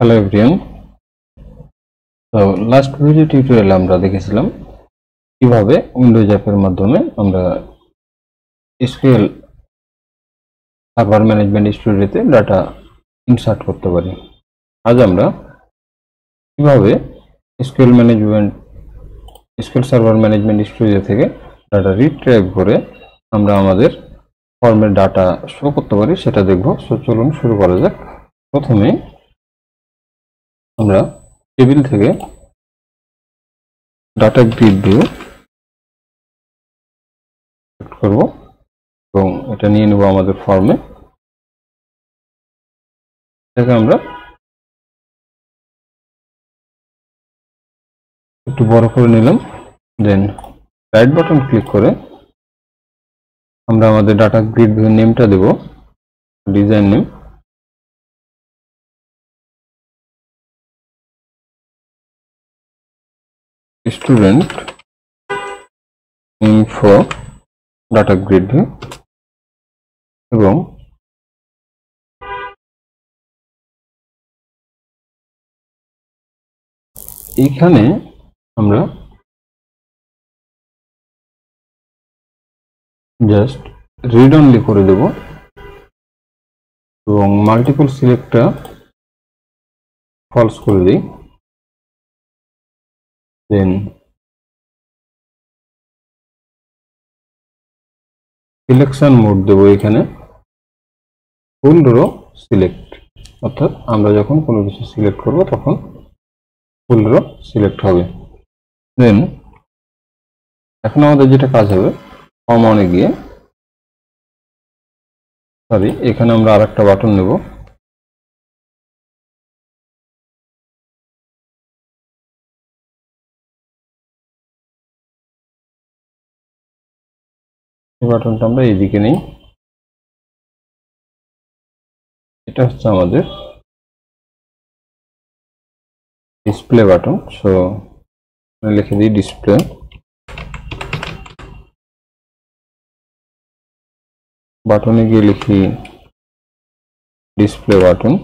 Hello everyone. তো last video টিউটোরিয়ালে আমরা দেখেছিলাম কিভাবে উইন্ডোজ অ্যাপের মাধ্যমে আমরা এসকিউএল সার্ভার ম্যানেজমেন্ট স্টুডিওতে ডাটা ইনসার্ট করতে পারি। আজ আমরা কিভাবে এসকিউএল সার্ভার ম্যানেজমেন্ট স্টুডিও থেকে ডাটা রিট্রাইভ করে আমরা আমাদের ফর্মের ডাটা শো করতে পারি সেটা দেখব। সো চলুন শুরু করা যাক। প্রথমে আমরা টেবিল থেকে ডাটা গ্রিড ভিউ করব এবং এটা নিয়ে নেব আমাদের ফর্মে। এটাকে আমরা একটু বড় করে নিলাম, দেন রাইট বাটন ক্লিক করে আমরা আমাদের ডাটা গ্রিড ভিউ নেমটা দেব design name. Student info data grid view এবং এইখানে আমরা জাস্ট রিড অনলি করে দেব এবং মাল্টিপল সিলেক্টটা ফলস করে দিই। দেন সিলেকশন মোড দেব এখানে ফুল রো সিলেক্ট, অর্থাৎ আমরা যখন কোনো কিছু সিলেক্ট করব তখন ফুল রো সিলেক্ট হবে। দেন এখন আমাদের যেটা কাজ হবে, ফর্ম অনে গিয়ে এখানে আমরা আরেকটা বাটন নেব, এই বাটনটা আমরা এইদিকে নেই। এটা হচ্ছে আমাদের ডিসপ্লে বাটন। সো লিখে দিই ডিসপ্লে, বাটনে গিয়ে লিখি ডিসপ্লে বাটন।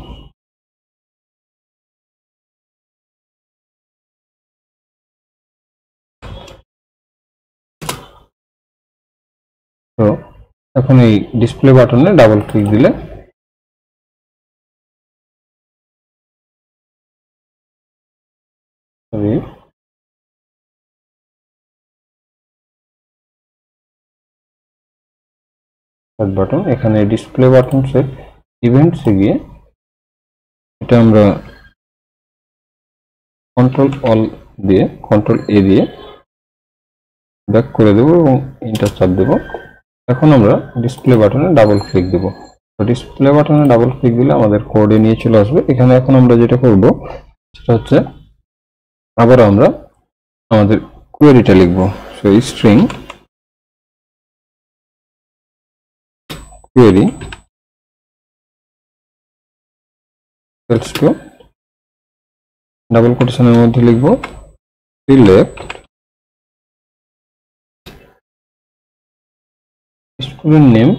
তো এখন এই ডিসপ্লে বাটনে ডাবল ক্লিক দিলে বাটন, এখানে ডিসপ্লে বাটন সেট ইভেন্টসে গিয়ে এটা আমরা কন্ট্রোল এ দিয়ে ব্যাক করে দেব এবং এন্টার চাপ দেব। এখন আমরা ডিসপ্লে বাটনে ডাবল ক্লিক দেব। তো ডিসপ্লে বাটনে ডাবল ক্লিক দিলে আমাদের কোডে নিয়ে চলে আসবে। এখানে এখন আমরা যেটা করব সেটা হচ্ছে আবার আমরা আমাদের কোয়েরিটা লিখব। So string query equals to double কোটেশনের মধ্যে লিখব সিলেক্ট স্টুডেন্ট নেম,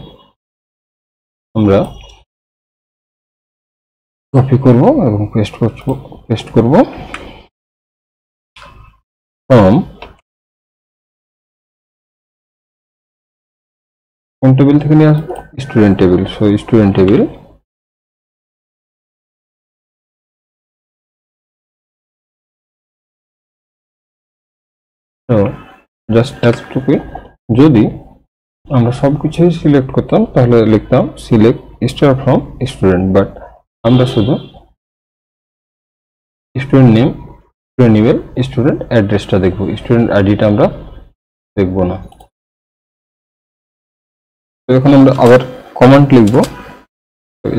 আমরা কপি করব এবং পেস্ট করব ফ্রম কোন টেবিল থেকে নিয়ে আসবো, student table. So student table তো জাস্ট এতটুকুই। যদি আমরা সবকিছুই সিলেক্ট করতাম তাহলে লিখতাম select star from student, but আমরা শুধু student name, student email, student অ্যাড্রেসটা দেখব, স্টুডেন্ট আইডিটা আমরা দেখব না। তো এখন আমরা আবার কমান্ড লিখব,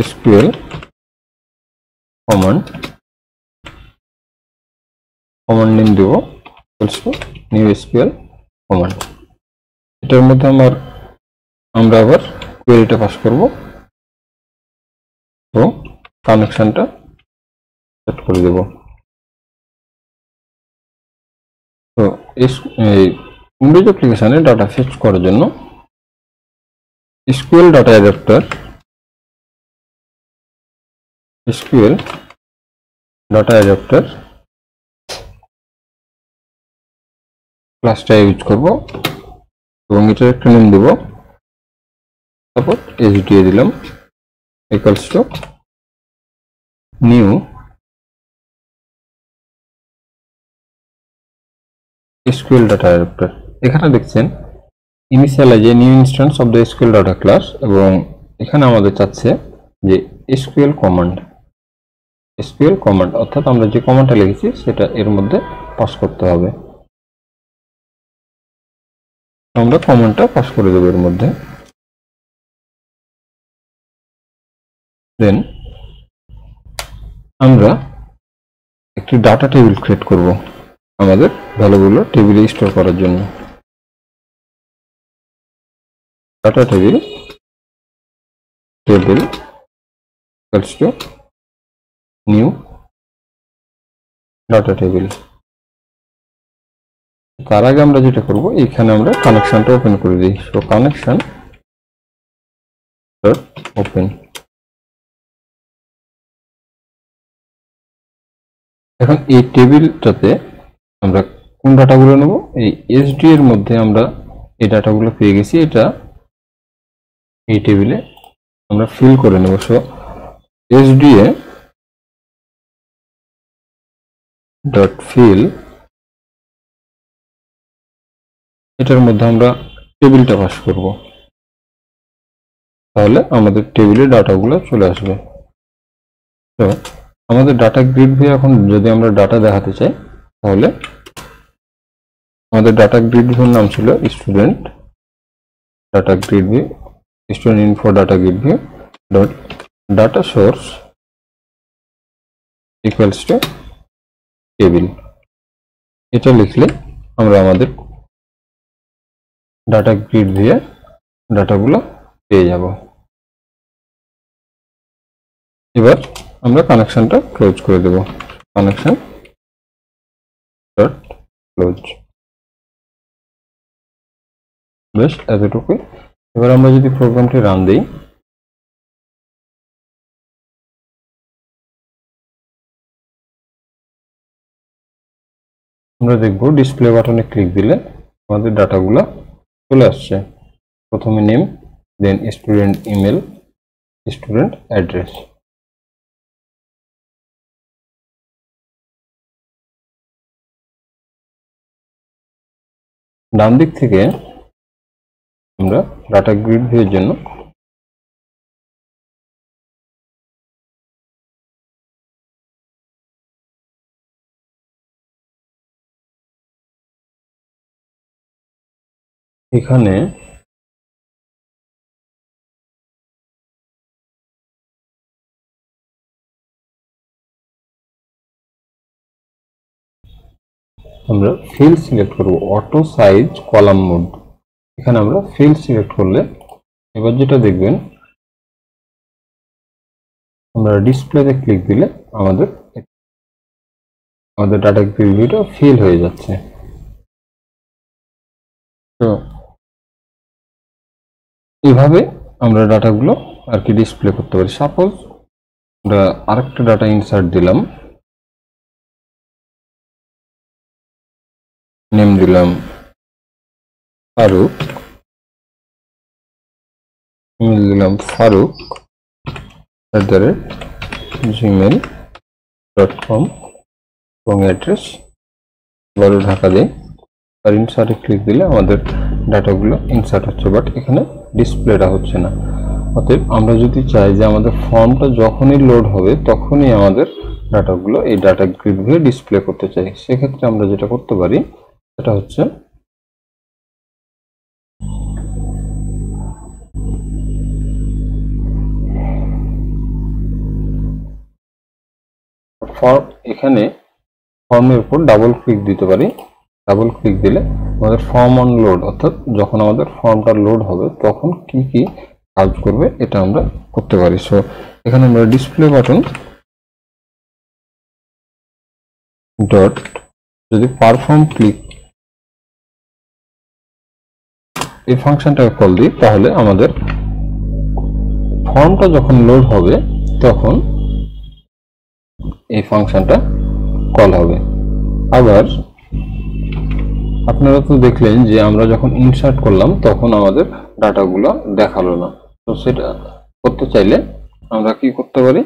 এসকিউএল কমান্ড নেম দেব নিউ এসকিউএল কমান্ড। এটার মধ্যে আমরা আবার কোয়েরিটা পাস করব এবং কানেকশনটা সেট করে দেব। তো এই উইন্ডোজ অ্যাপ্লিকেশনে ডাটা ফেচ করার জন্য SQL data adapter SQL data adapter ক্লাসটা ইউজ করব এবং এটার একটা নেম দেব, তারপর এসডিএ দিলাম equals to new SQL data adapter. এখানে দেখছেন initialize a new instance of the SQL data class, এবং এখানে আমাদের চাচ্ছে যে SQL কমান্ড অর্থাৎ আমরা যে কমান্ডটা লিখেছি সেটা এর মধ্যে পাস করতে হবে। আমরা কমান্ডটা পাস করে দেবো এর মধ্যে। দেন আমরা একটি ডাটা টেবিল ক্রিয়েট করব আমাদের ভ্যালুগুলো টেবিলে স্টোর করার জন্য। Data table equals to new data table. তার আগে আমরা যেটা করব, এখানে আমরা কানেকশনটা ওপেন করে দিই। So connection dot open. এখন এই টেবিলটাতে আমরা কোন ডাটাগুলো নেব, এই এসডি এর মধ্যে আমরা এই ডাটাগুলো পেয়ে গেছি, এটা এই টেবিলে আমরা ফিল করে নেব। সো এসডিএ ডট ফিল, এটার মধ্যে আমরা টেবিলটা পাস করব, তাহলে আমাদের টেবিলে ডাটাগুলো চলে আসবে। তো আমাদের ডাটা গ্রিড ভিউ, এখন যদি আমরা ডাটা দেখাতে চাই তাহলে আমাদের ডাটা গ্রিড ভিউর নাম ছিল student data grid view, student info data grid view dot data source equals to table. এটা লিখলে আমরা আমাদের ডাটা গ্রিড ভিউ ডাটাগুলো পেয়ে যাব। এবার আমরা কানেকশনটা ক্লোজ করে দেব। Connection dot close. বেশ, এতটুকুই। এবার আমরা যদি প্রোগ্রামটি রান দিই, আমরা দেখব ডিসপ্লে বাটনে ক্লিক দিলে আমাদের ডাটাগুলো চলে আসছে। প্রথমে name, then student email, student address. ডান দিক থেকে আমরা ডাটা গ্রিড ভিউর জন্য এখানে আমরা ফিল সিলেক্ট করব, অটো সাইজ কলাম মোড। এখানে আমরা ফিল সিলেক্ট করলে এবার যেটা দেখবেন, আমরা ডিসপ্লেতে ক্লিক দিলে আমাদের ডাটা গ্রিড ভিউটা ফিল হয়ে যাচ্ছে। তো এইভাবে আমরা ডাটাগুলো আর কি ডিসপ্লে করতে পারি। সাপোজ আমরা আরেকটা ডাটা ইনসার্ট দিলাম, নেম দিলাম ফারুক, ইমেল দিলাম faruk@gmail.com এবং অ্যাড্রেস বড় ঢাকা দেই। আর ইনসার্টে ক্লিক দিলে আমাদের ডাটাগুলো ইনসার্ট হচ্ছে, বাট এখানে ডিসপ্লেটা হচ্ছে না। অতএব আমরা যদি চাই যে আমাদের ফর্মটা যখনই লোড হবে তখনই আমাদের ডাটাগুলো এই ডাটা গ্রিড ভিউ ডিসপ্লে করতে চাই, সেক্ষেত্রে আমরা যেটা করতে পারি সেটা হচ্ছে এখানে ফর্মের উপর ডাবল ক্লিক দিতে পারি। ডাবল ক্লিক দিলে আমাদের ফর্ম অন লোড, অর্থাৎ যখন আমাদের ফর্মটা লোড হবে তখন কি কি কাজ করবে এটা আমরা করতে পারি। সো এখানে আমরা ডিসপ্লে বাটন ডট যদি পারফর্ম ক্লিক এই ফাংশনটাকে কল দিই, তাহলে আমাদের ফর্মটা যখন লোড হবে তখন এই ফাংশনটা কল হবে। আবার আপনারা তো দেখলেন যে আমরা যখন ইনসার্ট করলাম তখন আমাদের ডাটাগুলো দেখালো না। তো সেটা করতে চাইলে আমরা কি করতে পারি,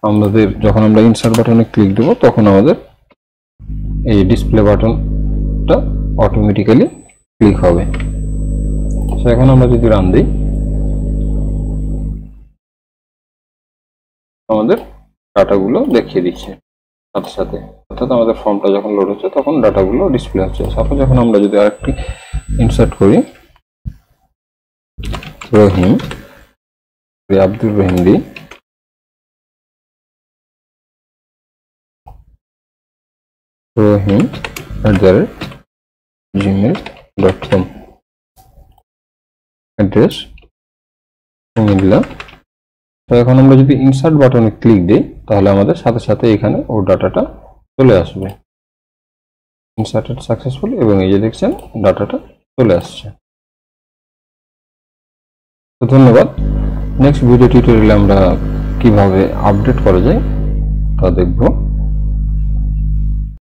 আমাদের যখন আমরা ইনসার্ট বাটনে ক্লিক দেব তখন আমাদের এই ডিসপ্লে বাটনটা অটোমেটিক্যালি ক্লিক হবে। তো এখন আমরা যদি রান দিই আমাদের ডাটাগুলো দেখিয়ে দিচ্ছে সাথে সাথে, অর্থাৎ আমাদের ফর্মটা যখন লোড হচ্ছে তখন ডাটাগুলো ডিসপ্লে হচ্ছে। সাপোজ এখন আমরা যদি আরেকটি ইনসার্ট করি, রহিম, আব্দুর রহিম দি, রহিম@gmail.com, অ্যাড্রেস কুমিল্লা। তো এখন আমরা যদি ইনসার্ট বাটনে ক্লিক দিই তাহলে আমাদের সাথে সাথে এখানে ও ডাটাটা চলে আসবে, ইনসার্টেড সাকসেসফুল, এবং এই যে দেখছেন ডাটাটা চলে আসছে। তো ধন্যবাদ। নেক্সট ভিডিও টিউটোরিয়ালে আমরা কিভাবে আপডেট করা যায় তা দেখব।